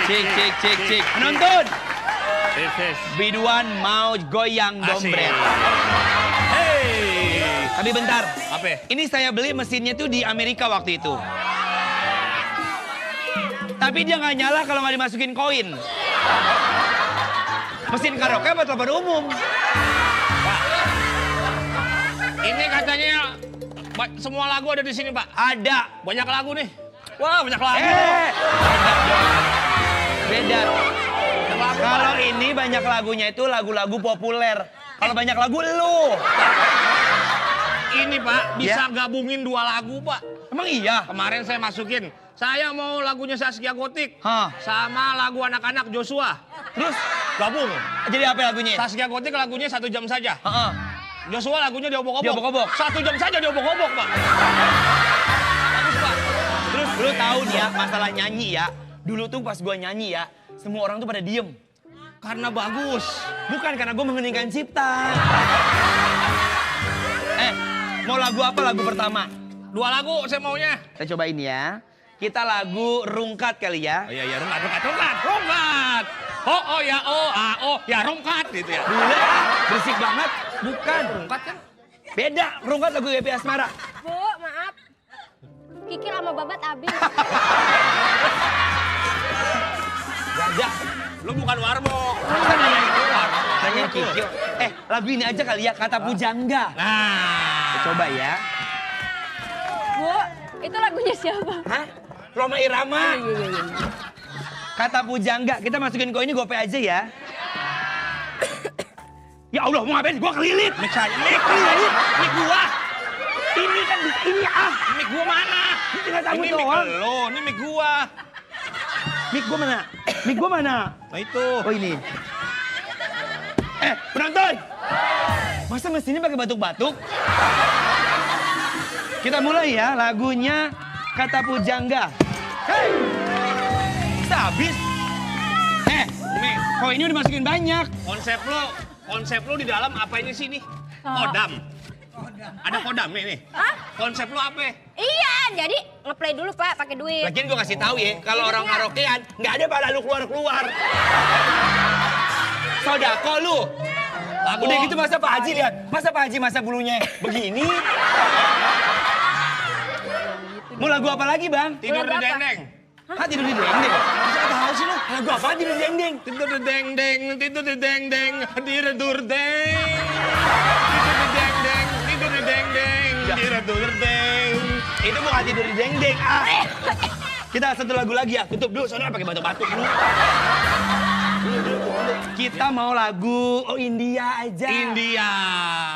Cik. Penonton. Biduan mau goyang dompet. Hey. Tapi bentar. Apa? Ini saya beli mesinnya tuh di Amerika waktu itu. Tapi dia nggak nyala kalau nggak dimasukin koin. Mesin karaoke apa telepon umum? Pak, ini katanya semua lagu ada di sini, Pak. Ada. Banyak lagu nih. Wah, banyak lagu. Beda. Kalau ini banyak lagunya itu lagu-lagu populer. Kalau banyak lagu lu. Ini, Pak, bisa gabungin 2 lagu, Pak. Emang iya? Kemarin saya masukin. Saya mau lagunya Zaskia Gotik. Hah. Sama lagu anak-anak Joshua. Terus Gabung. jadi apa lagunya? Zaskia Gotik lagunya 1 jam saja. Heeh. Joshua lagunya diobok-obok. Diobok-obok. 1 jam saja diobok-obok, Pak. Bagus, Pak. Terus lu tahu dia masalah nyanyi ya. Dulu tuh pas gua nyanyi ya, semua orang tuh pada diem. Karena bagus. Bukan karena gua mengeningkan cipta. Mau lagu apa lagu pertama? 2 lagu saya maunya. Kita cobain ya. Kita lagu Rungkat kali ya. Oh iya, rungkat. Oh ya, ya rungkat gitu ya. Gila, berisik banget. Bukan. Rungkat kan? Beda, Rungkat lagu Happy Asmara. Bu, maaf. Kikil sama babat habis. Gajah. Lu bukan warmo. Kan nanya Kikil. Lagu ini aja kali ya, Kata Pujangga. Nah. Kita coba ya. Bu, itu lagunya siapa? Hah? Roma Irama. Iya. Kata Pujangga, kita masukin koin ini gope aja ya. Ya Allah, mau ngapain? Gua kelilit. Mik saya. Mik gua. Ini kan ini Mik gua mana? Ini tinggal cabut Ini mik doang. lo, ini mik gua. Mik gua mana? Mik gua mana? Nah itu. Oh ini. Penonton. Masa mesinnya pakai batuk-batuk? Kita mulai ya, lagunya Kata Pujangga. Hei! Bisa habis. Nih, Koin ini udah masukin banyak. konsep lo di dalam apa ini sih nih? Kodam. Ada kodam nih. Hah? Konsep lo apa? Iya, jadi ngeplay dulu Pak, pakai duit. Lagian gua kasih tahu ya, kalau orang karaokean nggak ada pada lu keluar-keluar. Sodako lu. Lagu. Udah gitu masa Pak Haji lihat, masa Pak Haji masa bulunya begini. Mau lagu apa lagi Bang? Tidur di Lagu apa? dendeng. Hah, tidur di dendeng? Masa tahu sih lu? Lagu apa tidur di dendeng? Tidur di dendeng, tidur di dendeng, tidur deng. Tidur di dendeng, tidur di dendeng, tidur deng. Itu bukan tidur di dendeng. Kita satu lagu lagi ya, tutup dulu soalnya pakai batuk-batuk dulu. Kita mau lagu India aja. India.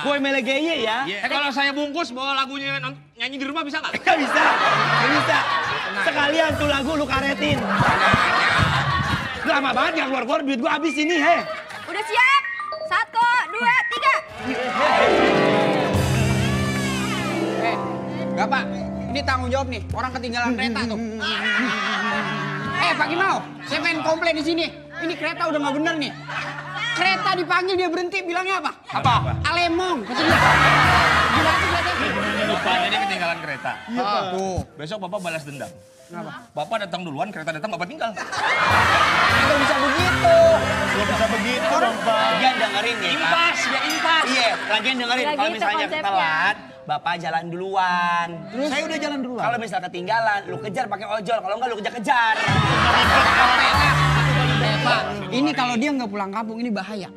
Kue melegeye ya. Kalau saya bungkus bawa lagunya nyanyi di rumah bisa nggak? Gak bisa, gak bisa. Sekalian tuh lagu lu karetin. Lama banget gak keluar-keluar, duit gua habis ini, he. Udah siap? 1, 2, 3. Bapak, ini tanggung jawab nih. Orang ketinggalan kereta tuh. Pak Gimau, saya pengen komplain di sini. Ini kereta udah nggak bener nih. Kereta dipanggil dia berhenti, bilangnya apa? Apa? Alemong. Katanya. Gila tuh kereta. Lupa jadi ketinggalan kereta. Tuh. Besok Bapak balas dendam. Kenapa? Bapak datang duluan, kereta datang, Bapak tinggal. Nggak bisa begitu. Gak bisa begitu dong, Pak. Lagian dengerin ya, Pak. Impas, ya impas. Iya, lagian dengerin. Nggak Kalau gitu misalnya konsepnya. telat, Bapak jalan duluan. Terus? Saya udah jalan duluan. Kalau misal ketinggalan, lu kejar pakai ojol. Kalau enggak, lu kejar-kejar. Pak, ini kalau dia nggak pulang kampung ini bahaya.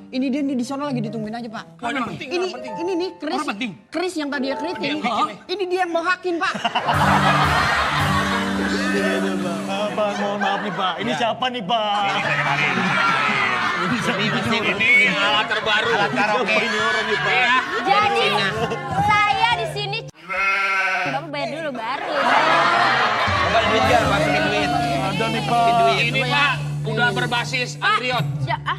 Ini dia di sono lagi ditungguin aja, Pak. Oh, ini penting, Ini penting. ini nih Chris. Orang penting. Chris yang tadi ya kritik. Dia yang bikin nih. Ini dia yang mau hakin, Pak. Pak, mohon maaf nih Pak. Ini siapa nih Pak? Ini alat terbaru. Alat karaoke. Ini orang nih Pak. Iya. Jadi, saya di sini. Bapak bayar dulu baru. Bapak duit gak? Masukin duit. Ada nih Pak. Ini Pak, udah berbasis Android.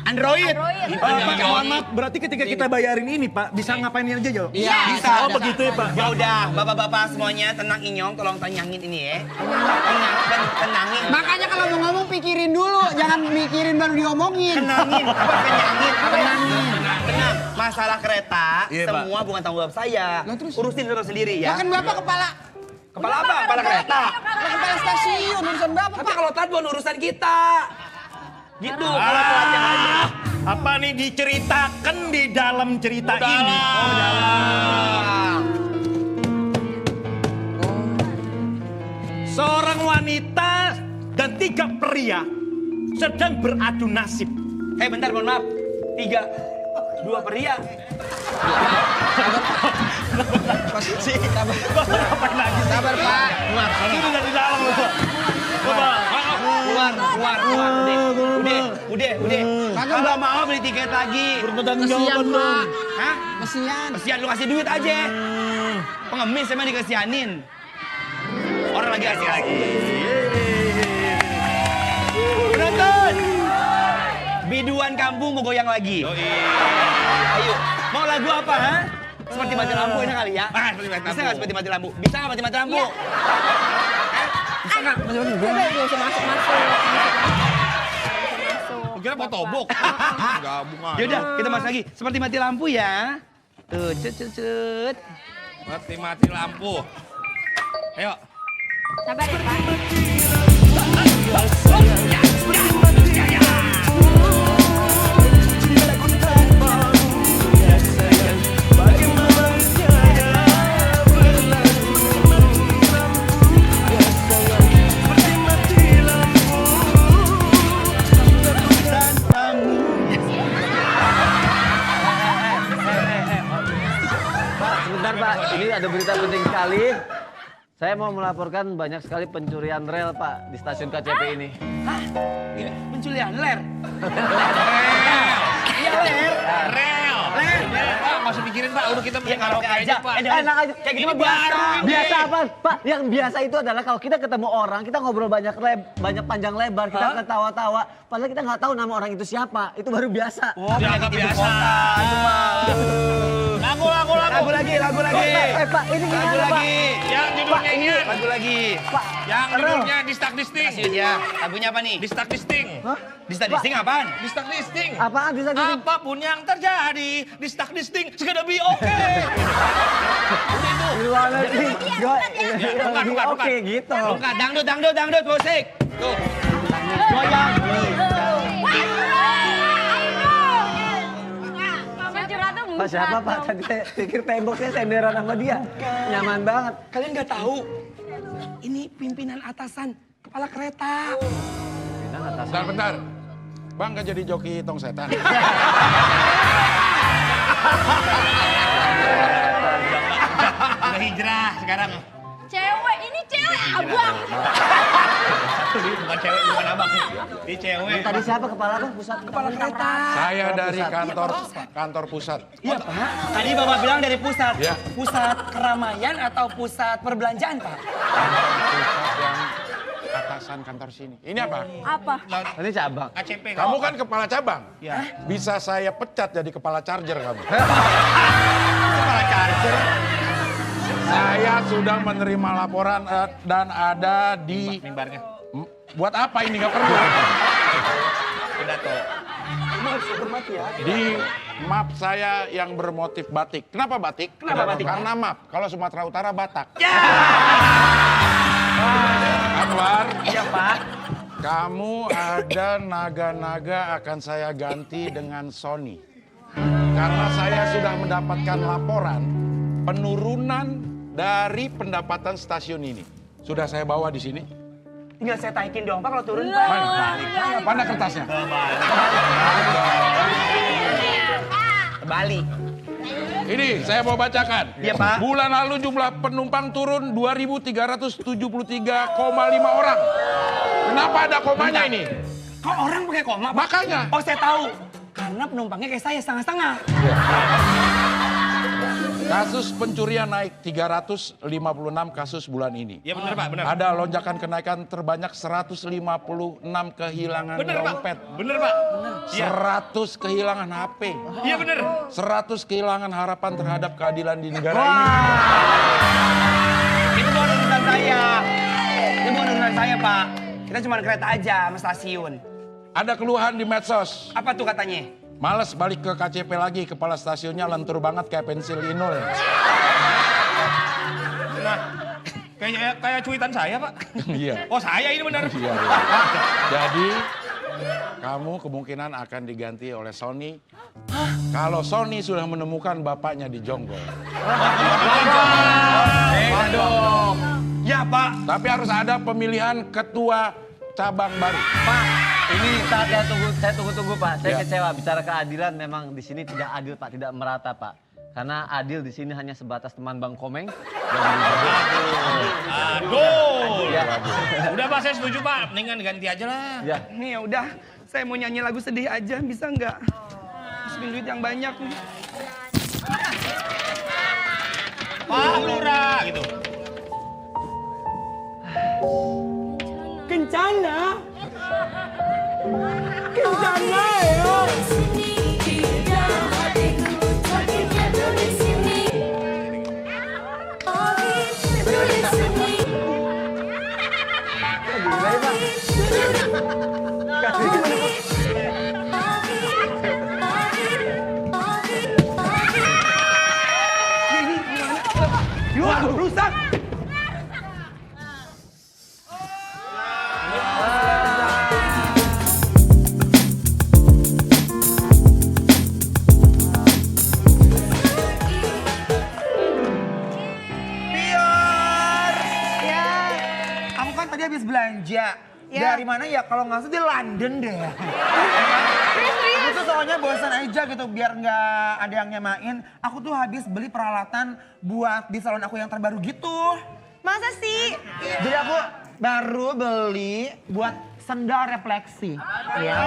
Android. Pak, mohon maaf. Berarti ketika kita bayarin ini Pak, bisa ngapain aja Jo? Iya, Bisa. Oh begitu ya Pak. Ya udah, bapak-bapak semuanya tenang Inyong, tolong tanyangin ini ya. Tenangin. Makanya kalau mau ngomong pikirin dulu, jangan mikirin baru diomongin. Tenangin, apa kenyangin? Tenangin. Tenang, masalah kereta Iya, Pak. semua bukan tanggung jawab saya. Lah, terus? Urusin sendiri ya. Bahkan Bapak kepala Kepala apa? Kepala kereta. Lah kepala stasiun urusan Bapak, Tapi Pak. kalau telat bukan urusan kita. Gitu, kalau telatnya aja. Apa nih diceritakan di dalam cerita ini? Seorang wanita dan 3 pria sedang beradu nasib. Bentar, mohon maaf. 3, 2 pria. Ngapain lagi? Sabar, Pak. Sudah dari dalam loh. Udah. Kalau mau beli tiket lagi. Bertanggung Kesian, jawaban dong. Pak. Hah? Kesian. Kesian lu kasih duit aja. Pengemis emang dikesianin. Orang lagi asik lagi. Penonton. Biduan kampung mau goyang lagi. Ayo. Mau lagu apa, ha? Seperti mati lampu ini kali ya? Seperti mati Bisa lampu. nggak seperti mati lampu? Bisa nggak mati lampu? Bisa nggak? Gak usah masuk. Kira mau tobok. Gabung aja. Yaudah, kita masuk lagi. Seperti mati lampu ya. Tuh, cut. Mati lampu. Ayo. Sabar ya, Pak. Sebentar Pak, ini ada berita penting sekali. Saya mau melaporkan banyak sekali pencurian rel Pak di stasiun KCP ini. Hah? Ini penculian ler. Iya ler. Rel. Pak, nggak usah pikirin Pak. Udah kita Ya karaoke aja. Enak aja. Kayak gini Ini mah biasa. baru ini. Biasa apa? Pak, yang biasa itu adalah kalau kita ketemu orang, kita ngobrol banyak panjang lebar, kita ketawa-tawa. Padahal kita nggak tahu nama orang itu siapa. Itu baru biasa. Oh, Ya, penyakit ibu biasa. kota. Itu mah. Lagu. Lagu lagi. Pak, ini Lagu gimana Pak? lagi. Yang judulnya ini. Lagu lagi. Pak, Yang judulnya Distak Disting. Kasih ya. Lagunya apa nih? Distak Disting. Disting apaan? Distak Disting. Apaan bisa gitu? Apapun yang terjadi, distak disting, segala be oke. Gimana sih? bukan. Oke gitu. Bukan, dangdut musik. Tuh. Goyang. Pak siapa Pak? Tadi saya pikir temboknya senderan sama dia. Nyaman banget. Kalian nggak tahu? Ini pimpinan atasan kepala kereta. Bentar. Bang gak jadi joki tong setan. Udah hijrah sekarang. Ini cewek abang. Bukan cewek, bukan abang. Ini cewek. Tadi siapa kepala apa? Pusat Kepala kereta. Saya dari kantor pusat. Iya Pak. Tadi Bapak bilang dari pusat. Iya. Pusat keramaian atau pusat perbelanjaan Pak? Pusat yang atasan kantor sini. Ini apa? Apa? Ini cabang. KCP. Kamu kan kepala cabang. Ya. Bisa saya pecat jadi kepala charger kamu. Kepala charger. Saya sudah menerima laporan dan ada di... Buat apa ini nggak perlu? Di map saya yang bermotif batik. Kenapa batik? Kenapa batik? Karena map. Kalau Sumatera Utara Batak. Anwar. Iya Pak. Kamu ada naga-naga akan saya ganti dengan Sony. Karena saya sudah mendapatkan laporan penurunan dari pendapatan stasiun ini. Sudah saya bawa di sini. Tinggal saya taikin doang Pak kalau turun Pak. Mana kertasnya? Bali. Ini saya mau bacakan. Iya, Pak. Bulan lalu jumlah penumpang turun 2.373,5 orang. Kenapa ada komanya ini? Kok orang pakai koma Pak? Makanya. Oh saya tahu. Karena penumpangnya kayak saya setengah-setengah. Kasus pencurian naik 356 kasus bulan ini. Iya benar Pak, benar. Ada lonjakan kenaikan terbanyak 156 kehilangan Benar Pak. dompet. Benar Pak. Iya. 100 kehilangan HP. Iya benar. 100 kehilangan harapan terhadap keadilan di negara ini. Itu bukan urusan saya. Itu bukan urusan saya Pak. Kita cuma kereta aja sama stasiun. Ada keluhan di medsos. Apa tuh katanya? Males balik ke KCP lagi, kepala stasiunnya lentur banget kayak pensil inul. Nah, Kayak cuitan saya, Pak. Iya. Oh, saya ini benar. Iya. Jadi kamu kemungkinan akan diganti oleh Sony. Kalau Sony sudah menemukan bapaknya di Jonggol. Aduh. Ya, Pak. Tapi harus ada pemilihan ketua cabang baru. Pak, ini saya tunggu Pak. Saya Ya. kecewa bicara keadilan memang di sini tidak adil Pak, tidak merata Pak. Karena adil di sini hanya sebatas teman Bang Komeng. Aduh. Ya. Udah, Pak, saya setuju, Pak. Mendingan ganti aja lah. Ya. Nih ya udah, saya mau nyanyi lagu sedih aja, bisa nggak? Terus duit yang banyak nih. Pak Lurah gitu. Kencana. Kencana ya. Wah, rusak. Kamu kan tadi habis belanja. Ya. Dari mana ya? Kalau nggak salah di London deh. Aku tuh soalnya bosan aja gitu biar nggak ada yang nyamain. Aku tuh habis beli peralatan buat di salon aku yang terbaru gitu. Masa sih? Jadi aku baru beli buat sendal refleksi. Ya.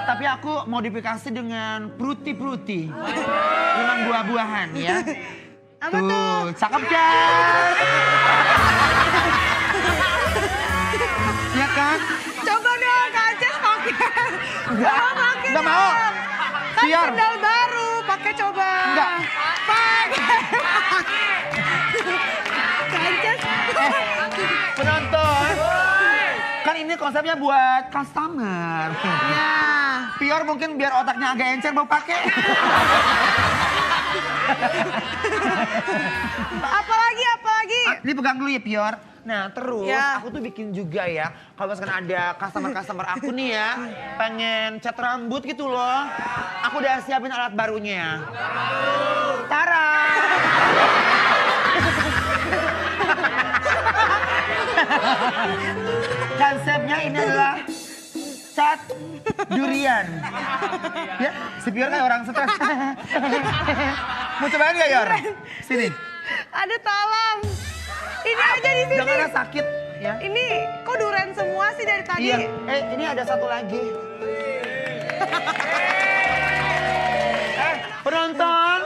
Tapi aku modifikasi dengan fruity. Memang buah-buahan ya. Apa tuh? Cakep kan? Ya kan? Coba dong Kak Ances pakai. Enggak mau. Kan Biar. sendal baru, pakai coba. Enggak. Pakai. Kak Ances. Penonton. Kan ini konsepnya buat customer. Ya. Pior mungkin biar otaknya agak encer mau pakai. Apalagi? Ini pegang dulu ya Pior. Nah terus Ya. aku tuh bikin juga ya. Kalau misalkan ada customer aku nih ya. Pengen cat rambut gitu loh. Aku udah siapin alat barunya. Tara. Konsepnya ini adalah cat durian. Ya, si Pior kayak orang stres. Mau cobain gak Yor? Sini. Ada talam. Ini aja di sini. Jangan sakit ya. Ini kok durian semua sih dari tadi? Iya. Ini ada satu lagi. Penonton.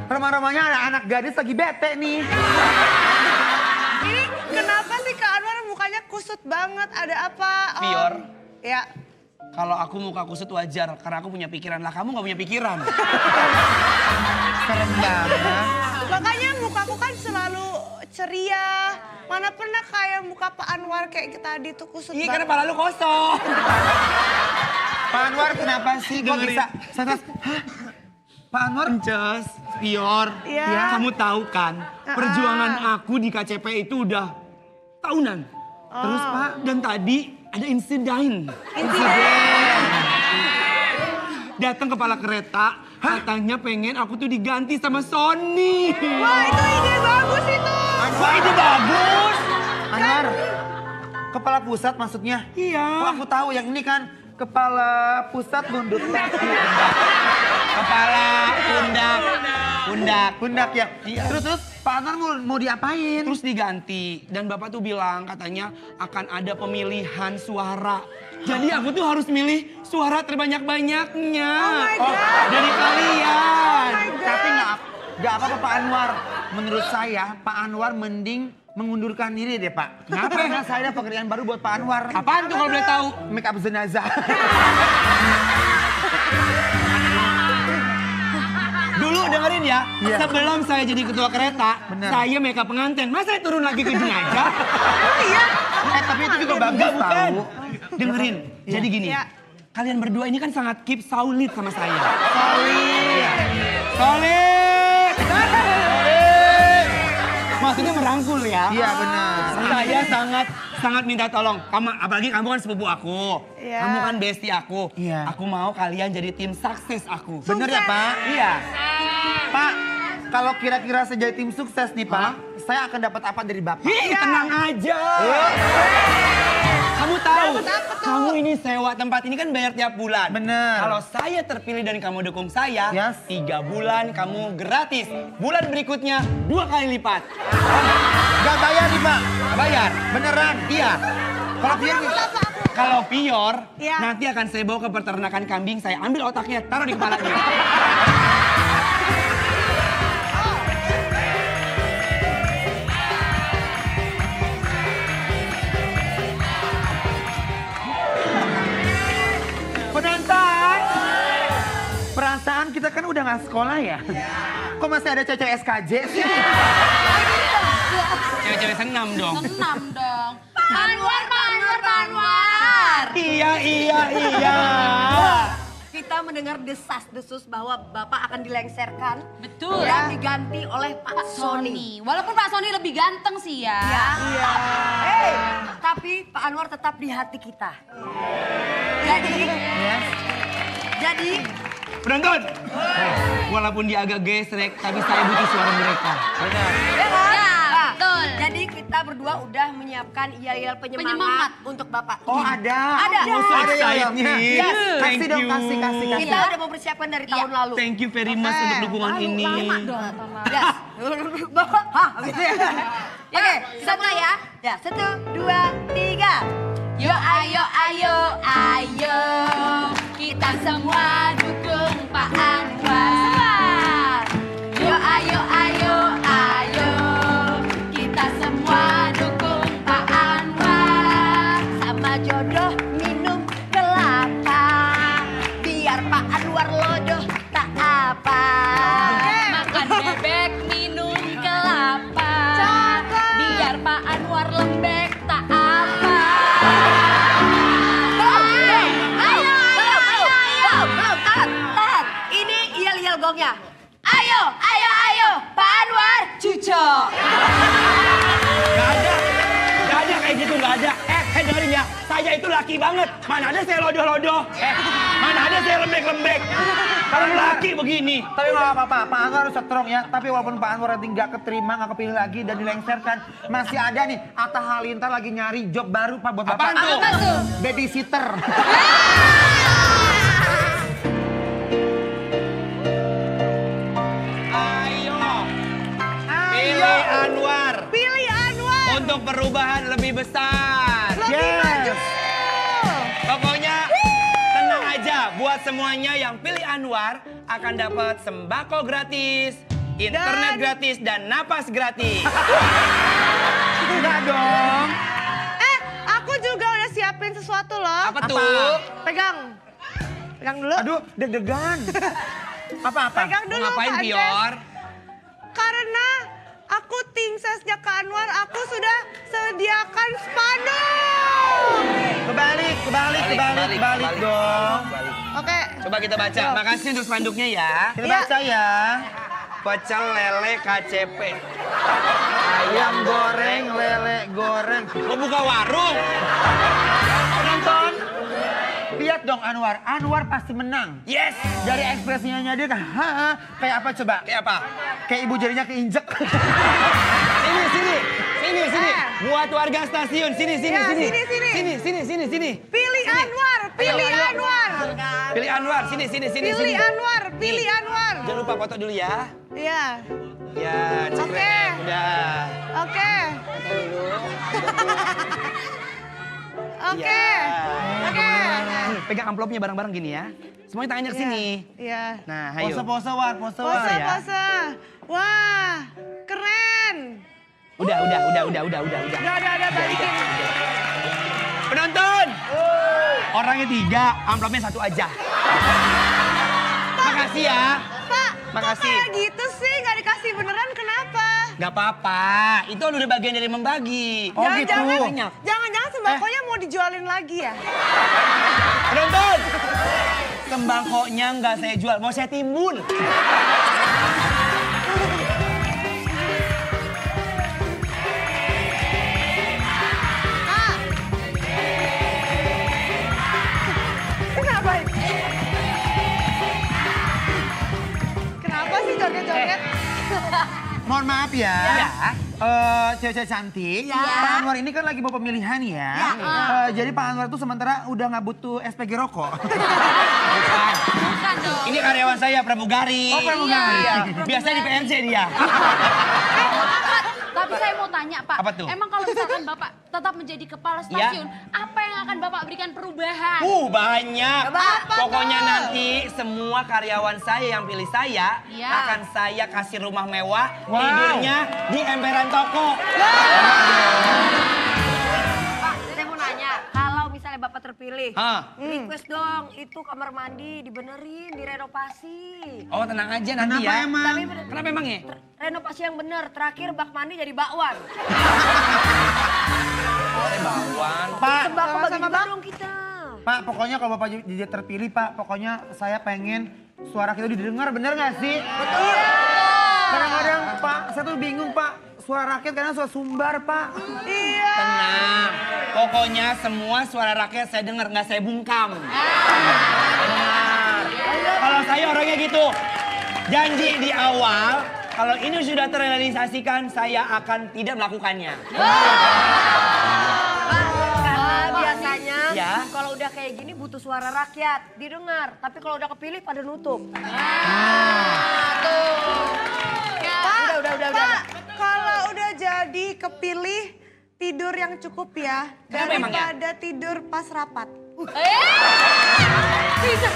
Remah-remahnya anak-anak gadis lagi bete nih. Ini kenapa sih Kak Anwar mukanya kusut banget? Ada apa? Om? Pior. Ya. Kalau aku muka kusut wajar, karena aku punya pikiran. Lah kamu nggak punya pikiran. Serem banget. Makanya mukaku kan selalu ceria. Mana pernah kayak muka Pak Anwar kayak tadi tuh kusut Iya, karena banget. pala lu kosong. Pak Anwar kenapa sih kok Dengerin. bisa? Hah? Pak Anwar? Ences, Pior, Iya. ya, kamu tahu kan perjuangan aku di KCP itu udah tahunan. Terus Pak, dan tadi ada insiden. Datang kepala kereta, katanya pengen aku tuh diganti sama Sony. Wah itu ide bagus itu. Wah, itu bagus. Anwar, kepala pusat maksudnya? Iya. Oh, aku tahu yang ini kan kepala pusat bundut. Kepala, pundak ya. Iya. Terus Pak Anwar mau diapain? Terus diganti. Dan Bapak tuh bilang katanya akan ada pemilihan suara. Jadi aku tuh harus milih suara terbanyak-banyaknya. Oh my God. Dari kalian. Tapi nggak apa-apa Pak Anwar. Menurut saya Pak Anwar mending mengundurkan diri deh Pak. Kenapa? Karena saya ada pekerjaan baru buat Pak Anwar. Apaan tuh kalau boleh tahu? Make up jenazah. Dulu dengerin ya, Iya. sebelum saya jadi ketua kereta, Bener. saya makeup pengantin. Masa saya turun lagi ke jenazah? Iya. Tapi itu juga bagus Enggak, bukan. tahu. Dengerin, jadi gini. Iya. Kalian berdua ini kan sangat keep solid sama saya. Solid. Solid! Maksudnya dirangkul ya. Iya benar. Saya sangat minta tolong. Apalagi kamu kan sepupu aku. Iya. Kamu kan bestie aku. Iya. Aku mau kalian jadi tim sukses aku. Bener ya Pak? Iya. Pak, kalau kira-kira saya jadi tim sukses nih Pak, saya akan dapat apa dari Bapak? Ih, tenang aja. Kamu tahu, Dapat apa tuh? kamu ini sewa tempat ini kan bayar tiap bulan. Bener. Kalau saya terpilih dan kamu dukung saya, Yes. 3 bulan kamu gratis. Bulan berikutnya 2 kali lipat. Gak bayar nih Pak? Bayar. Beneran? Iya. Kalau biar Kalau pior, Iya. nanti akan saya bawa ke peternakan kambing, saya ambil otaknya, taruh di kepalanya. penonton, perasaan kita kan udah gak sekolah ya? Kok masih ada cewek SKJ sih? Cewek-cewek senam dong. Senam dong. Panwar. Iya. Kita mendengar desas-desus bahwa Bapak akan dilengserkan. Betul. Dan diganti oleh Pak Sony. Walaupun Pak Sony lebih ganteng sih ya. Iya. Tapi Pak Anwar tetap di hati kita. Jadi Penonton, walaupun dia agak gesrek, tapi saya butuh suara mereka. betul. Jadi kita berdua udah menyiapkan yel-yel penyemangat untuk Bapak. Oh ada? Ada. Ada yel-yelnya. Yes. Kasih dong, Thank you. kasih. Kita udah mempersiapkan dari tahun lalu. Thank you very much untuk dukungan ini. Yes. Hah, gitu ya. Oke, satu ya. Ya, 1, 2, 3. Yo ayo kita semua dukung Pak Anwar. Yo ayo kita semua dukung Pak Anwar. Sama jodoh minum kelapa, biar Pak Anwar lodoh tak apa. Makan bebek minum kelapa, biar Pak Anwar lembek tak apa. Belum, tahan. Ini yel-yel gongnya. Ayo, Pak Anwar, cuco. Gak ada kayak gitu, gak ada. Dengerin ya, saya itu laki banget. Mana ada saya lodoh-lodoh. Mana ada saya lembek-lembek. Kalau laki begini. Tapi nggak apa-apa, Pak Anwar harus strong ya. Tapi walaupun Pak Anwar nanti nggak keterima, nggak kepilih lagi dan dilengserkan, masih ada nih Atta Halilintar lagi nyari job baru Pak buat Bapak. Apaan tuh? Babysitter. Pilih Anwar. Pilih Anwar. Untuk perubahan lebih besar. Lebih maju. Pokoknya tenang aja, buat semuanya yang pilih Anwar akan dapat sembako gratis, internet gratis, dan napas gratis. Enggak dong. Aku juga udah siapin sesuatu loh. Apa tuh? Pegang. Pegang dulu. Aduh, deg-degan. Apa-apa? Pegang dulu Ngapain, Kak Pior? Anses. Karena aku tim sesnya Kak Anwar, aku sudah sediakan spanduk. Kebalik dong. Oke. Coba kita baca. Makasih untuk spanduknya ya. Kita baca ya. Pecel lele KCP. Ayam goreng, lele goreng. Lo buka warung. Penonton, lihat dong Anwar. Anwar pasti menang. Yes. Dari ekspresinya dia kayak apa coba? Kayak apa? Kayak ibu jarinya keinjek. Sini. Buat warga stasiun. Sini. Ya, Sini. Pilih Anwar, pilih Anwar. Pilih Anwar. Sini. Pilih Anwar, pilih Anwar. Jangan lupa foto dulu ya. Iya. Ya, cekrek. Oke. Udah. Oke. Foto dulu. Oke. Oke. Pegang amplopnya bareng-bareng gini ya. Semuanya tangannya ke sini. Iya. Nah, ayo. Pose War, pose War Pose, ya. pose. Wah, keren. Udah. Udah, balikin. Penonton! Orangnya 3, amplopnya 1 aja. Makasih ya. Pak, Makasih. kok kayak gitu sih? Nggak dikasih beneran, kenapa? Gak apa-apa, itu udah bagian dari membagi. Oh gitu. Jangan-jangan sembakonya mau dijualin lagi ya? Penonton! Sembakonya nggak saya jual, mau saya timbun. maaf ya. Ya. Cewek-cewek cantik. Ya. Pak Anwar ini kan lagi mau pemilihan ya. Ya. Jadi Pak Anwar tuh sementara udah nggak butuh SPG rokok. Bukan dong. Ini karyawan saya pramugari. Oh, pramugari. Iya. Biasanya di PNC dia. Tapi saya mau tanya Pak, Apa tuh? emang kalau misalkan Bapak tetap menjadi kepala stasiun, apa yang akan Bapak berikan perubahan? Banyak. Apa Pokoknya tuh? nanti semua karyawan saya yang pilih saya Iya. akan saya kasih rumah mewah, tidurnya di emperan toko. Pak, saya mau nanya, kalau misalnya Bapak terpilih, Hah? request dong itu kamar mandi dibenerin, direnovasi. Oh tenang aja nanti Kenapa ya. emang? Tapi bener- Kenapa emang ya? renovasi yang bener, terakhir bak mandi jadi bakwan. Bawang. Pak, Sembako bagi sama-sama, juga Bang. dong kita. Pak, pokoknya kalau Bapak jadi terpilih, Pak, pokoknya saya pengen suara kita didengar, bener nggak sih? Betul. Kadang-kadang, Pak, saya tuh bingung, Pak. Suara rakyat kadang suara sumbar, Pak. Iya. Tenang. Pokoknya semua suara rakyat saya dengar, nggak saya bungkam. Benar. Kalau saya orangnya gitu. Janji di awal, kalau ini sudah terrealisasikan, saya akan tidak melakukannya. Karena biasanya Ya. kalau udah kayak gini butuh suara rakyat, didengar. Tapi kalau udah kepilih pada nutup. Pak, Udah. Pak, kalau udah jadi kepilih tidur yang cukup ya. Kenapa emangnya? Daripada tidur pas rapat. Pinter,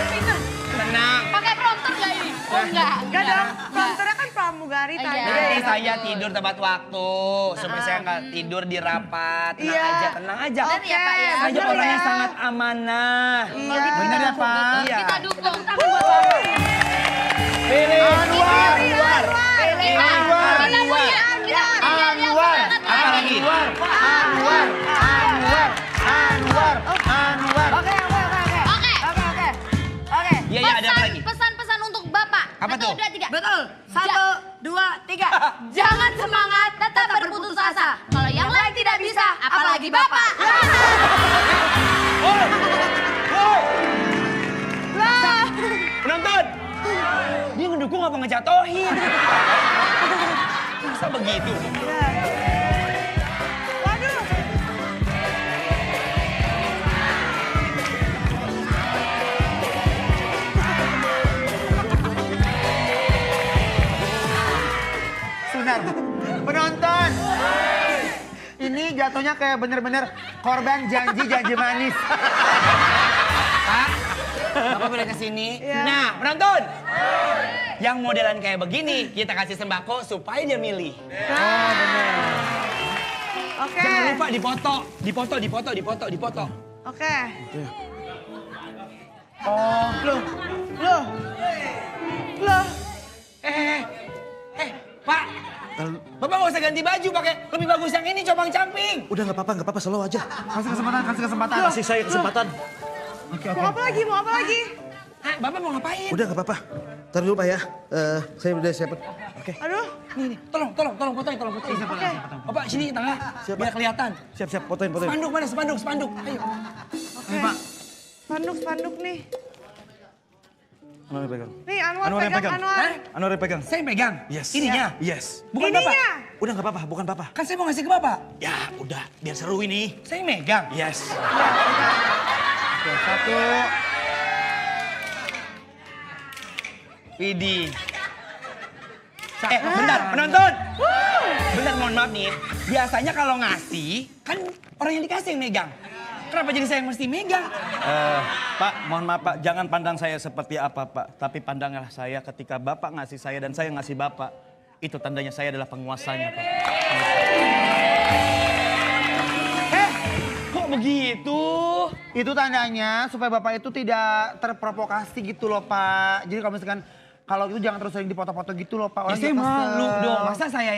pinter. Tenang. Pakai prompter nggak ini? Oh enggak. Enggak dong, prompternya kan pramugari Iya. tadi. Nanti saya tidur tepat waktu, supaya saya nggak tidur di rapat. Tenang Iya. aja, tenang aja. Oke, ya, Pak, ya. Saya bener orangnya ya. sangat amanah. Iya. Bener ya, Pak? Iya. Kita dukung. Pilih Anwar. Anwar. Pilih Anwar. Anwar. Anwar. Apa lagi? Anwar. Oke. Iya, iya, ada apa lagi? Pesan-pesan untuk Bapak. Apa Satu, tuh? dua, tiga. Betul. 1, 2, 3. Jangan semangat, tetap berputus asa. Kalau yang lain tidak bisa, apalagi Bapak. Penonton! Dia ngedukung apa ngejatohin? Masa begitu? Waduh. Sebentar. Penonton. Ini jatuhnya kayak bener-bener korban janji manis. Pak, Bapak boleh kesini? Iya. Nah, penonton! Yang modelan kayak begini, kita kasih sembako supaya dia milih. Oke. Jangan lupa dipoto. Oke. Oh, Loh. Pak! Bapak nggak usah ganti baju, pakai lebih bagus yang ini, compang-camping. Udah nggak apa-apa, slow aja. kasih kesempatan. Kasih saya kesempatan. Mau apa lagi? Hah, Bapak mau ngapain? Udah nggak apa-apa. Ntar dulu Pak ya. Saya udah siap. Oke. Aduh. Nih, tolong fotoin. Oke. Bapak sini tengah, biar kelihatan. Siap, fotoin. Spanduk mana? Spanduk. Ayo. Oke. Spanduk nih. Anwar yang pegang. Nih Anwar Anwar yang pegang, pegang. Anwar. Anwar yang pegang. Saya yang pegang. Yes. Ininya. Yes. Bukan Ininya. Bapak. Udah nggak apa-apa, bukan Papa. Kan saya mau ngasih ke Bapak. Ya udah, biar seru ini. Saya yang megang. Yes. Oke, 1. Widih. Bentar, penonton. Bentar, mohon maaf nih. Biasanya kalau ngasih, kan orang yang dikasih yang megang. Kenapa jadi saya yang mesti megang? Pak, mohon maaf Pak, jangan pandang saya seperti apa Pak. Tapi pandanglah saya ketika Bapak ngasih saya dan saya ngasih Bapak. Itu tandanya saya adalah penguasanya Pak. Kok begitu? Itu tandanya supaya Bapak itu tidak terprovokasi gitu loh, Pak. Jadi kalau misalkan kalau itu jangan terus sering dipoto-foto gitu loh, Pak. Ya Orang saya juga kesel. malu dong. Masa saya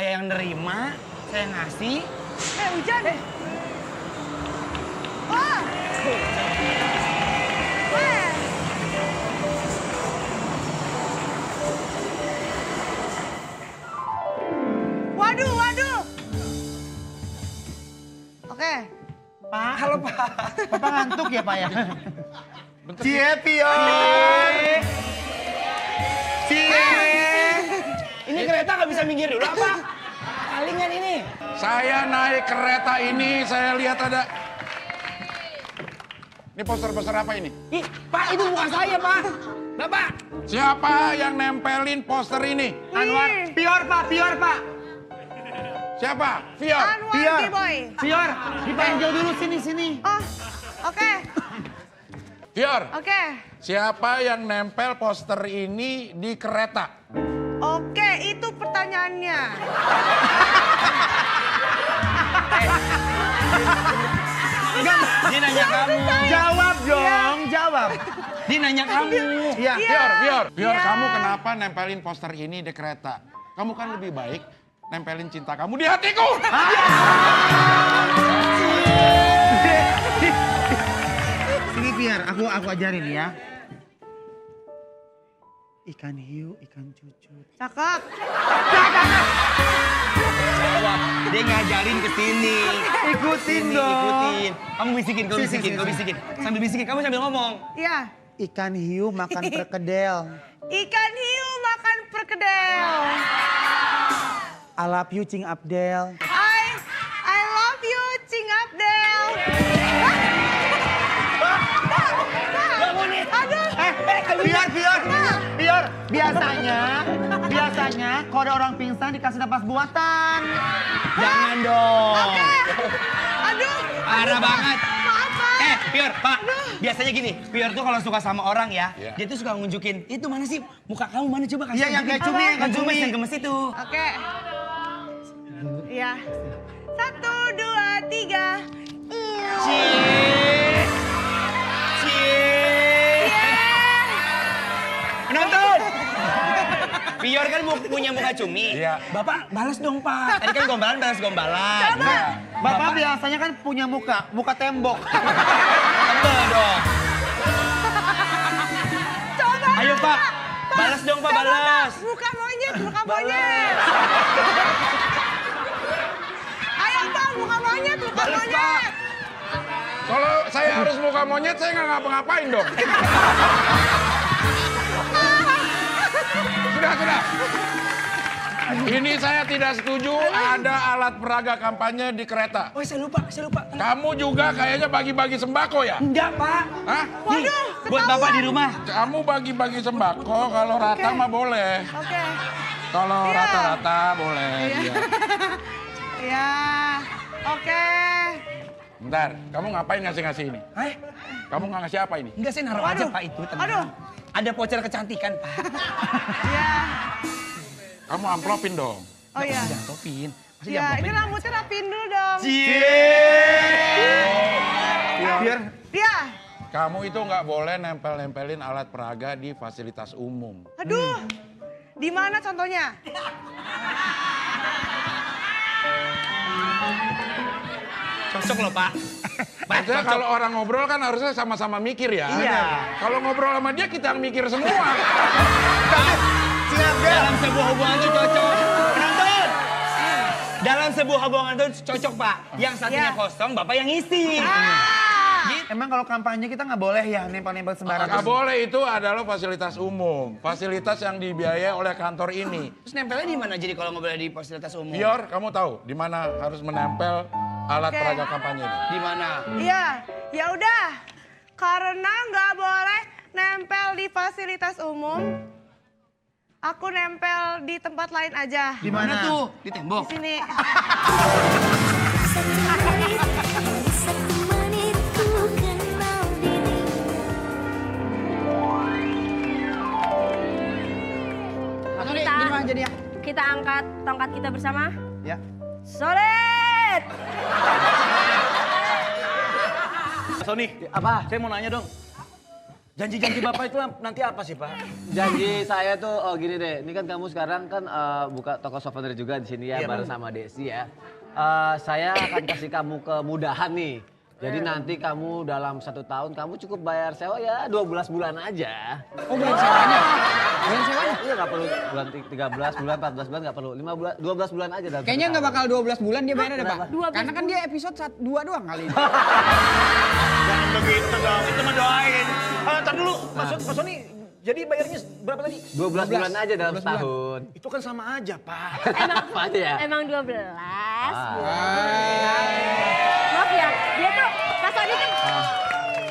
yang nerima, saya ngasih. Hujan. Wah. Wah. Waduh. Oke. Pak, Halo Pak. Bapak ngantuk ya, Pak ya? Cie, Pio. Cie. Ini keren kereta nggak bisa minggir dulu apa? Palingan ini. Saya naik kereta ini, saya lihat ada... Ini poster-poster apa ini? Ih, Pak, itu bukan saya, Pak. Bapak. Siapa yang nempelin poster ini? Anwar, Pior Pak, Pior Pak. Siapa? Fior. Anwar B-Boy. Pior, dipanggil dulu sini. Oh, oke. Fior. Oke. Siapa yang nempel poster ini di kereta? Oke, itu pertanyaannya. Dia nanya kamu. Jawab dong, jawab. Dia nanya kamu. Iya. Fior, Iya. kamu kenapa nempelin poster ini di kereta? Kamu kan lebih baik nempelin cinta kamu di hatiku. Sini Pior, aku ajarin ya. Ikan hiu, ikan cucut. Cakep. Jawab. Dia ngajarin ke sini. Ikutin Sini, dong. ikutin. Kamu bisikin, kau Sini, bisikin, sini, kau sini. bisikin. Sambil bisikin, kamu sambil ngomong. Iya. Ikan hiu makan perkedel. Ikan hiu makan perkedel. I love you, Cing Abdel. I love you, Cing Abdel. Aduh. Pior. Biasanya kalau ada orang pingsan dikasih napas buatan. Jangan dong. Aduh. Parah banget. Maaf, Pak. Pior, Pak. Biasanya gini, Pior tuh kalau suka sama orang ya, Iya. dia tuh suka nunjukin, itu mana sih muka kamu mana coba kasih Iya, yang tunjukin. kayak cumi, yang kayak cumi. Yang gemes itu. Oke. Iya. 1, 2, 3. Cie. Penonton. Pior kan punya muka cumi. Iya. Bapak balas dong, Pak. Tadi kan gombalan balas gombalan. Coba. Bapak biasanya kan punya muka tembok. Tebel dong. Coba. Ayo, Pak. Balas dong, Pak, balas. Muka monyet. Ayo, Pak, muka monyet. Balas, Pak. Kalau saya harus muka monyet, saya nggak ngapa-ngapain dong. Sudah. Ini saya tidak setuju ada alat peraga kampanye di kereta. Oh, saya lupa. Kamu juga kayaknya bagi-bagi sembako ya? Enggak, Pak. Hah? Nih, buat Bapak di rumah. Kamu bagi-bagi sembako, kalau rata mah boleh. Oke. Kalau Iya. rata-rata boleh. Iya. Iya. Oke. Bentar, kamu ngapain ngasih-ngasih ini? Eh, Kamu nggak ngasih apa ini? enggak sih naruh aja, Pak, itu. Tenang. Aduh. Ada voucher kecantikan, Pak. Iya. Kamu amplopin dong. Oh iya. Jangan topin. Masih Iya, jangan ini topin. rambutnya rapiin dulu dong. Pior. Iya. Kamu itu nggak boleh nempel-nempelin alat peraga di fasilitas umum. Aduh. Di mana contohnya? Cocok loh, Pak. Maksudnya kalau orang ngobrol kan harusnya sama-sama mikir ya. Iya. Kalau ngobrol sama dia kita yang mikir semua. Dalam sebuah hubungan itu cocok. Penonton. Dalam sebuah hubungan itu cocok, Pak. Yang satunya Iya. kosong, Bapak yang isi. Emang kalau kampanye kita nggak boleh ya nempel-nempel sembarangan. Nggak boleh, itu adalah fasilitas umum. Fasilitas yang dibiayai oleh kantor ini. Terus nempelnya di mana jadi kalau nggak boleh di fasilitas umum? Pior, kamu tahu di mana harus menempel alat Oke. peraga kampanye ini? Di mana? Iya. Ya udah. Karena nggak boleh nempel di fasilitas umum, aku nempel di tempat lain aja. Di mana tuh? Di tembok. Di sini. Kita angkat tongkat kita bersama. Ya. Solid. Sony, Apa? saya mau nanya dong. Janji-janji Bapak itu nanti apa sih, Pak? Janji saya tuh, oh gini deh, ini kan kamu sekarang kan buka toko souvenir juga di sini ya, bareng sama Desi ya. Saya akan kasih kamu kemudahan nih. Jadi nanti kamu dalam 1 tahun kamu cukup bayar sewa ya 12 bulan aja. Oh, bulan sewanya? Bulan sewanya? Iya nggak perlu bulan 13 bulan, 14 bulan nggak perlu. 5 bulan, 12 bulan aja dalam. Kayaknya nggak bakal 12 bulan dia bayarnya deh, Pak. Kenapa? Karena kan dia episode 2 doang kali ini. Jangan begitu dong, itu mah doain. Ntar dulu, Mas Sony Jadi bayarnya berapa tadi? 12 bulan aja dalam setahun. Itu kan sama aja, Pak. Apa aja ya? Emang 12. Maaf ya, dia tuh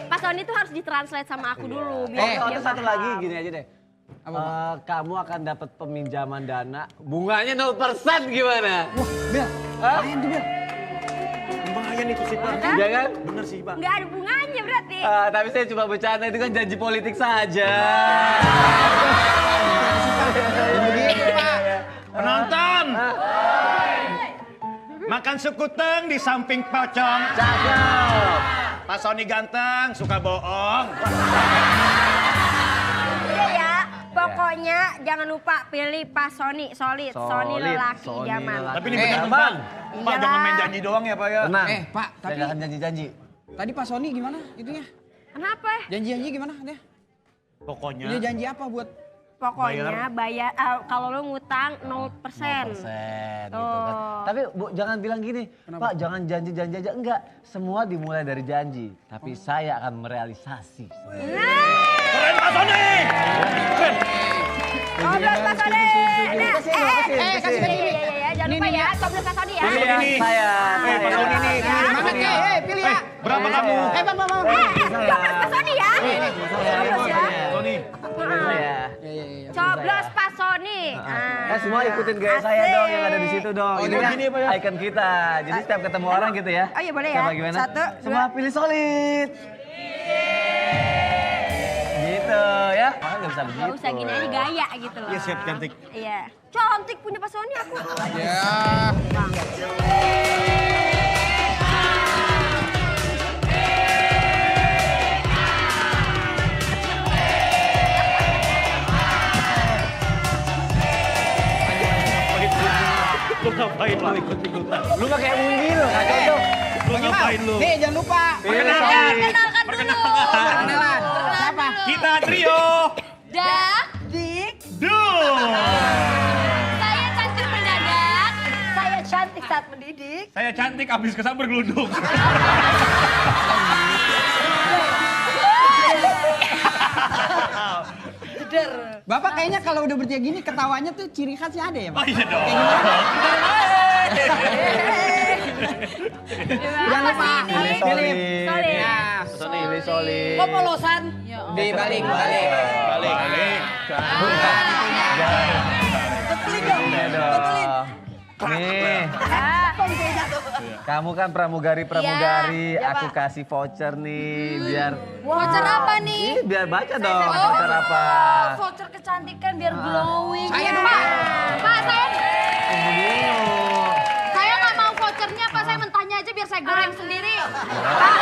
Pak Sony tuh harus ditranslate sama aku dulu biar dia Satu paham. lagi gini aja deh. Kamu akan dapat peminjaman dana, bunganya 0% gimana? Wah, Bel. Main tuh, Bel. Lumayan itu sih, Pak. Iya kan? Bener sih, Pak. Nggak ada bunganya berarti. Tapi saya cuma bercanda, itu kan janji politik saja. Penonton! Makan sekuteng di samping pocong. Cakep. Pak Sony ganteng, suka bohong. Udah ya, pokoknya jangan lupa pilih Pak Sony, solid. Sony lelaki Sony zaman. lelaki. Tapi ini bener Bang. Bang. Pak Iyalah. jangan main janji doang ya, Pak ya. Tenang. Pak, Saya tapi nggak akan janji-janji. tadi Pak Sony gimana itunya? Kenapa? Janji-janji gimana dia? Pokoknya Dia janji apa buat Pokoknya bayar, kalau lo ngutang 0%. 0% gitu kan. Tuh. Tapi Bu, jangan bilang gini, Pak jangan janji-janji aja. Enggak, semua dimulai dari janji. Tapi saya akan merealisasi. keren Pak Sony. Keren. Coblos Pak Sony. Kasih. Iya, jangan lupa ya, coblos Pak Sony ya. Pilih yang Ini. saya. Pak Sony nih. Semangat ya, pilih ya. Berapa kamu? Bang. Coblos Pak Sony ya. Coblos ya. Sony. Saya. Coblos Pak Sony. Semua ikutin gaya saya dong yang ada di situ dong. Oh, Ini jadi kan gini, Pak, ya? icon kita. Jadi setiap ketemu orang gitu ya. Oh iya boleh ya. Coba gimana? 1, 2. Semua pilih solid. Gitu ya. Makanya nggak bisa begitu. Gak usah gini aja gaya gitu loh. Iya, siap, cantik. Iya. Cantik punya Pak Sony aku. Ya. Lu ngapain lu ikut-ikutan? Lu mah kayak undi lu, nggak cocok. Lu ngapain lu? Nih, jangan lupa. Pilih solid. Kenalkan dulu. Kenalan. Siapa? Kita trio. Dik. Duh. Saya cantik mendadak. Saya cantik saat mendidik. Saya cantik habis kesam bergelundung. Bapak kayaknya kalau udah bertiga gini ketawanya tuh ciri khasnya ada ya, Pak? Oh iya dong. Jangan lupa. Pilih Pilih. Solid. Pilih solid. Kok polosan? Dibalik. Balik. Ini dong. Nih, kamu kan pramugari, Iya, aku Pak. kasih voucher nih biar Voucher apa nih? biar baca dong voucher apa. Voucher kecantikan biar glowing. Saya ya. dong, Pak. Pak, Tunggu dulu. saya nggak mau vouchernya, Pak. Saya mentahnya aja biar saya goreng sendiri. Pak,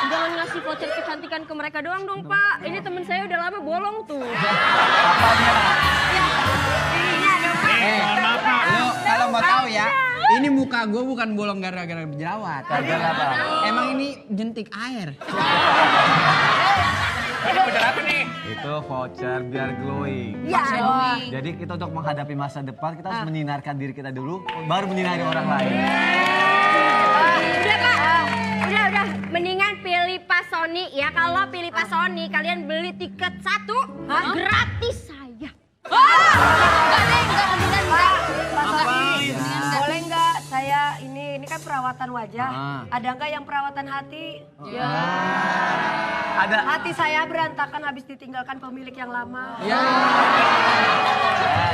jangan ngasih voucher kecantikan ke mereka doang dong, Pak. Ini temen saya udah lama bolong tuh. Mohon maaf, Pak. Lo kalau mau tahu ya, ini muka gue bukan bolong gara-gara berjerawat. Gara-gara apa? Emang ini jentik air. Ini voucher apa nih? Itu voucher biar glowing. Ya. Jadi kita untuk menghadapi masa depan kita harus menyinarkan diri kita dulu, baru menyinari orang lain. Udah, Pak. Udah. Mendingan pilih Pak Sony ya. Kalau pilih Pak Sony, kalian beli tiket 1 gratis saya. Enggak deh, enggak mendingan enggak. Boleh nggak saya ini kan perawatan wajah. Ah. Ada nggak yang perawatan hati? Ada Hati saya berantakan habis ditinggalkan pemilik yang lama.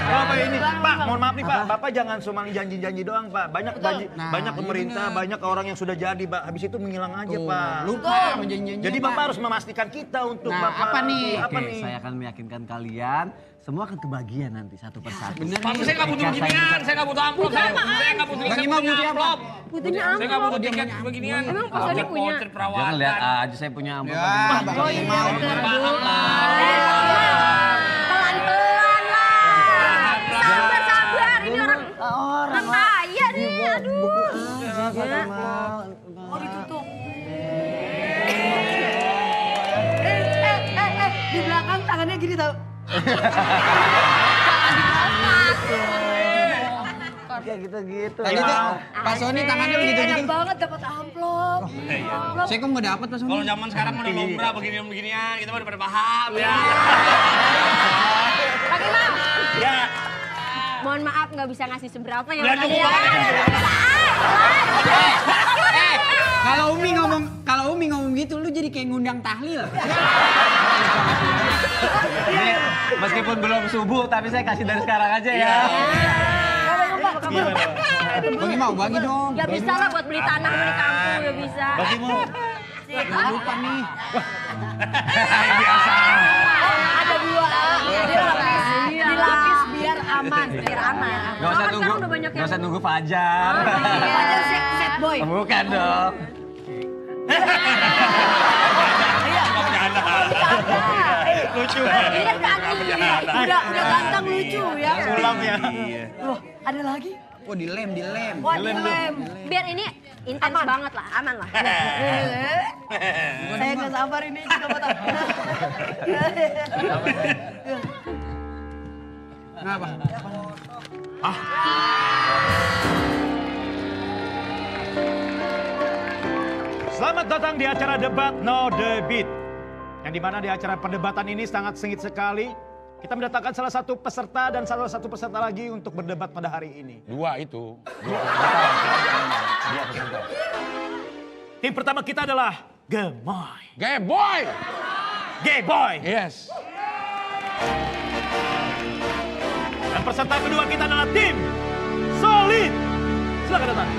Bapak ini, Pak, mohon maaf nih Pak, Bapak jangan cuma janji-janji doang Pak. Banyak Nah, banyak iya pemerintah, bener. banyak orang yang sudah jadi Pak. Habis itu menghilang aja Pak. Lupa menjanjinya. Jadi Bapak harus memastikan kita untuk Nah, Bapak. apa nih? Apa Oke, nih? saya akan meyakinkan kalian semua akan kebagian nanti satu persatu. Bener Pak, nih. saya nggak butuh beginian, saya nggak butuh amplop. Saya nggak butuh Bang saya Imam punya butuh apa? amplop. Butuhnya Saya nggak butuh amplop. tiket beginian. Emang Pak Sony punya? Voucher Jangan perawatan. lihat aja saya punya amplop. Ya, Bang Imam. Paham lah. Pelan-pelan lah. Sabar. Ini orang kaya nih. Aduh. Oh ditutup. Di belakang tangannya gini tau. Kayak gitu-gitu. Tadi tuh Pak Sony tangannya begitu Enak gitu. banget dapat amplop. Amplop. Saya kok nggak dapat Pak Sony? Kalau zaman sekarang udah lumrah beginian, kita udah pada paham ya. Pak Imam, Ya. mohon maaf nggak bisa ngasih seberapa ya. Lah, kali cukup Kalau Umi ngomong gitu, lu jadi kayak ngundang tahlil. Ini meskipun belum subuh, tapi saya kasih dari sekarang aja ya. Bagi mau bagi dong. Ya bisa lah buat beli tanah beli kampung ya bisa. Bagi mau. Jangan lupa nih. Biasa. Ada dua. Dilapis biar aman. Biar aman. Gak usah Kan nunggu, sekarang udah banyak gak usah nunggu Fajar. Ada set boy. Bukan dong. Lucu. Ini kan kaki. Udah ganteng lucu ya. Pulang ya. Loh, ada lagi? Oh dilem. Wah, dilem. Biar ini intens banget lah, aman lah. Saya nggak sabar ini juga potong. Kenapa? Selamat datang di acara debat No Debit. Yang dimana di acara perdebatan ini sangat sengit sekali. Kita mendatangkan salah satu peserta dan salah satu peserta lagi untuk berdebat pada hari ini. Dua itu. Dua peserta. Tim pertama kita adalah Gemoy. Gay boy. Gayboy. Yes. Dan peserta kedua kita adalah tim Solid. Silakan datang.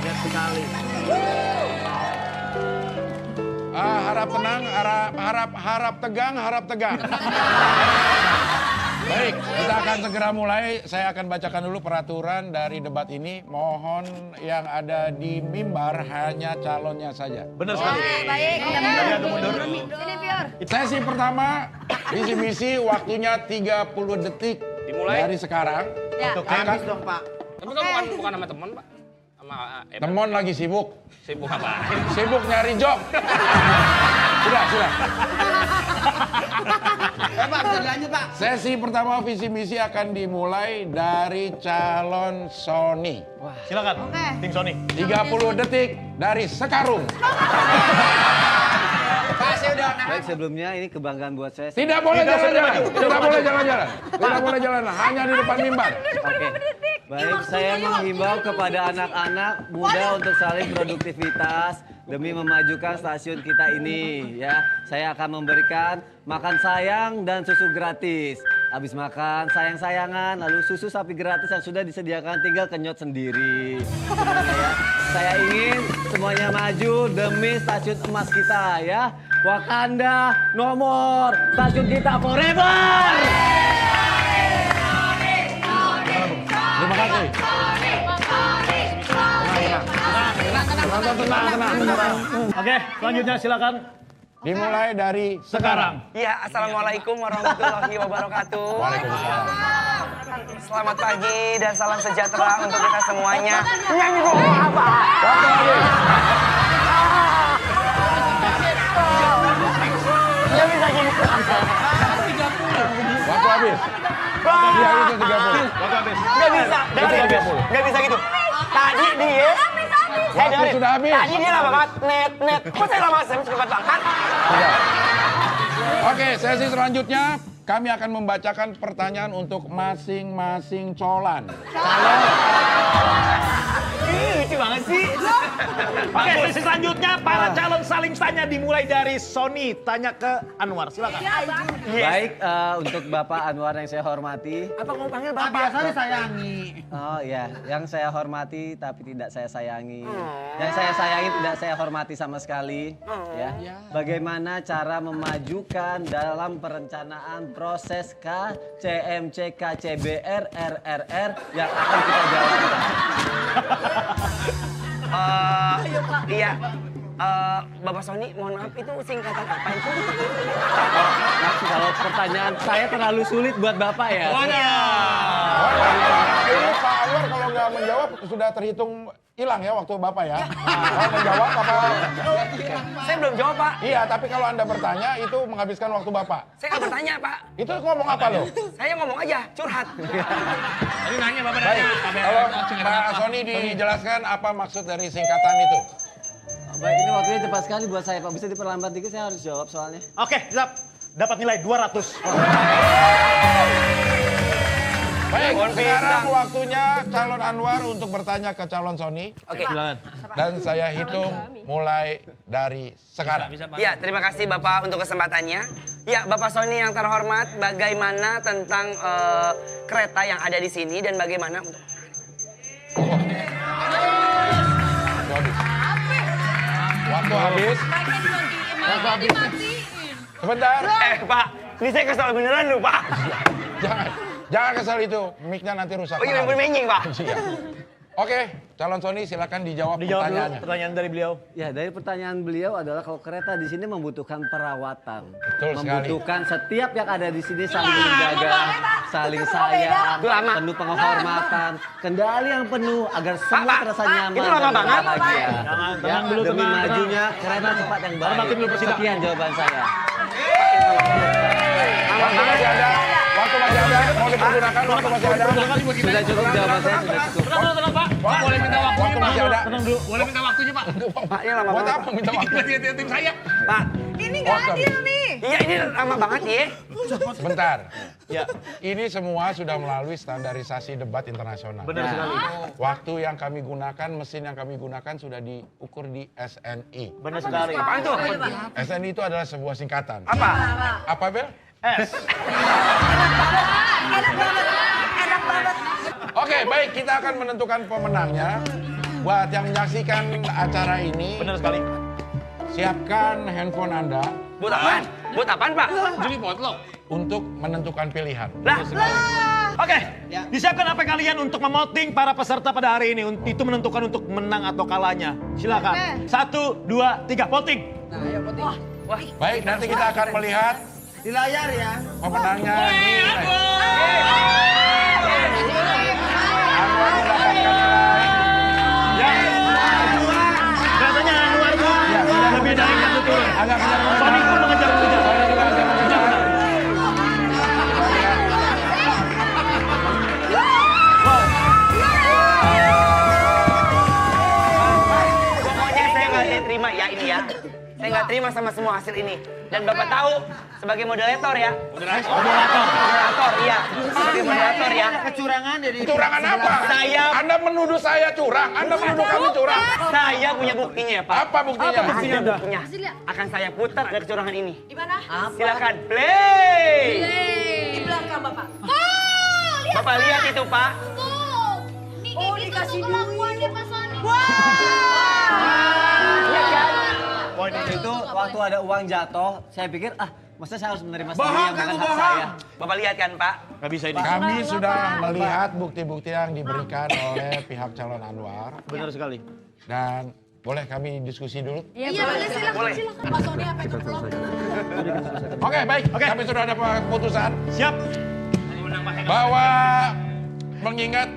Lihat sekali. Harap tenang, harap tegang, harap tegang. Baik, kita akan segera mulai. Saya akan bacakan dulu peraturan dari debat ini. Mohon yang ada di mimbar hanya calonnya saja. Benar sekali. Baik, Sini Fior. Sesi pertama, visi misi waktunya 30 detik. Dimulai. Dari sekarang. Ya. Untuk Akan, Tapi kamu bukan sama teman, Pak. Sama Temon lagi sibuk. sibuk apa? Sibuk nyari job. Sudah. Pak, bisa dilanjut Pak. Sesi pertama visi misi akan dimulai dari calon Sony. Silakan. Tim Sony. 30 detik dari sekarang. Pak, saya udah Baik, sebelumnya ini kebanggaan buat saya. Tidak boleh jalan-jalan. Tidak boleh jalan-jalan. Tidak boleh jalan. Hanya di depan mimbar. Oke. Baik, saya menghimbau kepada anak-anak muda untuk saling produktivitas demi memajukan stasiun kita ini ya. Saya akan memberikan makan sayang dan susu gratis. Habis makan sayang-sayangan, lalu susu sapi gratis yang sudah disediakan tinggal kenyot sendiri. Ya. Saya ingin semuanya maju demi stasiun emas kita ya. Wakanda nomor stasiun kita forever. Terima kasih. Tenang. Oke, selanjutnya silakan. Dimulai dari sekarang. Ya, assalamualaikum warahmatullahi wabarakatuh. Waalaikumsalam. Selamat pagi dan salam sejahtera untuk kita semuanya. Nyanyi dong apa? Nggak bisa gini. Waktu habis. Dia itu 30. Waktu habis. Nggak bisa. Dengerin. Nggak bisa gitu. Tadi dia. Waktu sudah habis. Tadi dia lama banget. Net. Kok saya lama cepat banget? Sudah. Oke, sesi selanjutnya kami akan membacakan pertanyaan untuk masing-masing calon. Lucu banget sih. Oke, sesi selanjutnya para calon saling tanya dimulai dari Sony tanya ke Anwar. Silakan. Baik, untuk Bapak Anwar yang saya hormati. Apa kamu panggil Pak bapak? biasa disayangi. Oh iya, yang saya hormati tapi tidak saya sayangi. Yang saya sayangi tidak saya hormati sama sekali. Ya. Bagaimana cara memajukan dalam perencanaan proses KCMC, KCBR, RRR yang akan kita jalankan? Iya. Bapak Sony, mohon maaf itu singkatan apa itu? Maksud kalau pertanyaan saya terlalu sulit buat Bapak ya? Waduh. ini Pak Anwar kalau nggak menjawab sudah terhitung hilang ya waktu Bapak ya. Kalau menjawab apa? Saya belum jawab, Pak. Iya, tapi kalau Anda bertanya itu menghabiskan waktu Bapak. Saya nggak bertanya, Pak. Itu ngomong apa lo? Saya ngomong aja, curhat. Tadi nanya Bapak Baik, nanya. kalau Pak Sony dijelaskan apa maksud dari singkatan itu? Baik, ini waktunya cepat sekali buat saya, Pak. Bisa diperlambat dikit, saya harus jawab soalnya. Oke, siap. Dapat nilai 200. Baik, sekarang waktunya calon Anwar untuk bertanya ke calon Sony. Oke. Dan saya hitung mulai dari sekarang. Ya, terima kasih Bapak untuk kesempatannya. Ya, Bapak Sony yang terhormat, bagaimana tentang kereta yang ada di sini dan bagaimana untuk... Waktu habis. Waktu habis. Sebentar. Pak, ini saya kesal beneran loh, Pak. Jangan kesal itu, mic-nya nanti rusak. Oh iya, menying, Pak. Iya. Oke, calon Sony silakan dijawab Dijawab dulu pertanyaannya. pertanyaan dari beliau. Ya, dari pertanyaan beliau adalah kalau kereta di sini membutuhkan perawatan. Betul sekali. Membutuhkan setiap yang ada di sini saling menjaga, saling sayang, penuh penghormatan, kendali yang penuh agar semua terasa nyaman itu lama dan banget. bahagia. Tenang dulu, Demi tenang. majunya kereta cepat yang baik. Hormatin dulu presiden. Sekian jawaban saya. Waktu masih ada, waktu masih ada, mau dipergunakan, waktu masih ada. Sudah cukup jawaban saya, sudah cukup. Tenang, Pak. Pak, boleh minta waktunya, Waktu Pak. masih ada. Tenang dulu. Boleh minta waktunya, Pak. Pak, ini lama Buat banget. apa minta waktu? Tim saya. Pak, Ini nggak adil nih. iya ini lama banget ya. Sebentar. Ya, Ini semua sudah melalui standarisasi debat internasional. benar sekali. Waktu yang kami gunakan, mesin yang kami gunakan sudah diukur di SNI. Benar sekali. Apaan tuh? SNI itu adalah sebuah singkatan. Apa? Apa, Bel? S. Oke, baik, kita akan menentukan pemenangnya. Buat yang menyaksikan acara ini, Benar sekali. siapkan handphone Anda Buat apaan? Buat apaan, Pak? Jadi potlok. untuk menentukan pilihan. Lah, Oke, disiapkan apa kalian untuk memoting para peserta pada hari ini? Itu menentukan untuk menang atau kalahnya. Silakan. 1, 2, 3, voting. Baik, nanti kita akan melihat Di layar ya. pemenangnya di Anwar mendapatkan nilai. Katanya Anwar tuh lebih dari satu turun. Agak benar-benar. Sony pun mengejar-kejar. Sony juga agak mengejar. pokoknya saya nggak terima ya ini ya. Saya nggak terima sama semua hasil ini. Dan Bapak tahu, sebagai moderator ya. Moderator, iya. Sebagai moderator ya. Kecurangan dari Kecurangan apa? Anda menuduh saya curang. Anda menuduh kami curang. Saya punya buktinya ya, Pak. Apa buktinya? Ada buktinya. Akan saya putar ada kecurangan ini. Di mana? Silakan play. Di belakang Bapak. Bapak lihat itu, Pak. Oh, dikasih kelakuannya Pak Sony. Iya kan? Itu waktu ada uang jatuh, saya pikir masa saya harus menerima sendiri Bohong, yang bukan kamu hak bohong. saya. Bapak lihat kan, Pak? Gak bisa ini. Kami sudah melihat bukti-bukti yang diberikan oleh pihak calon Anwar. Benar sekali. Dan boleh kami diskusi dulu? Iya, boleh silakan. Boleh. Pak Sony apa itu belum? Oke, baik. Kami sudah ada keputusan Siap. bahwa mengingat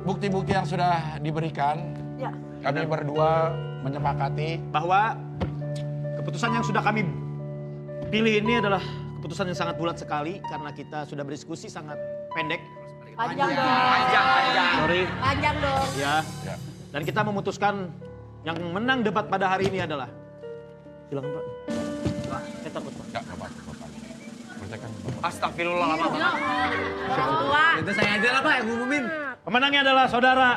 bukti-bukti yang sudah diberikan, kami berdua menyepakati Bahwa keputusan yang sudah kami pilih ini adalah keputusan yang sangat bulat sekali karena kita sudah berdiskusi sangat pendek. Panjang dong. Panjang. Sorry. Panjang dong. Ya. Dan kita memutuskan yang menang debat pada hari ini adalah. Silakan, Pak. Saya takut, Pak. enggak apa-apa. Percayakan Bapak. Astagfirullah lama banget. Itu saya aja lah Pak yang ngumumin. Pemenangnya adalah saudara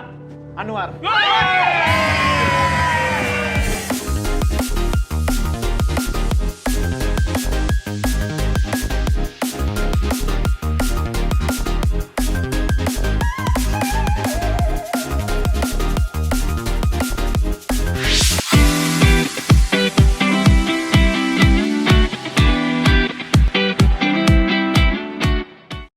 Anwar.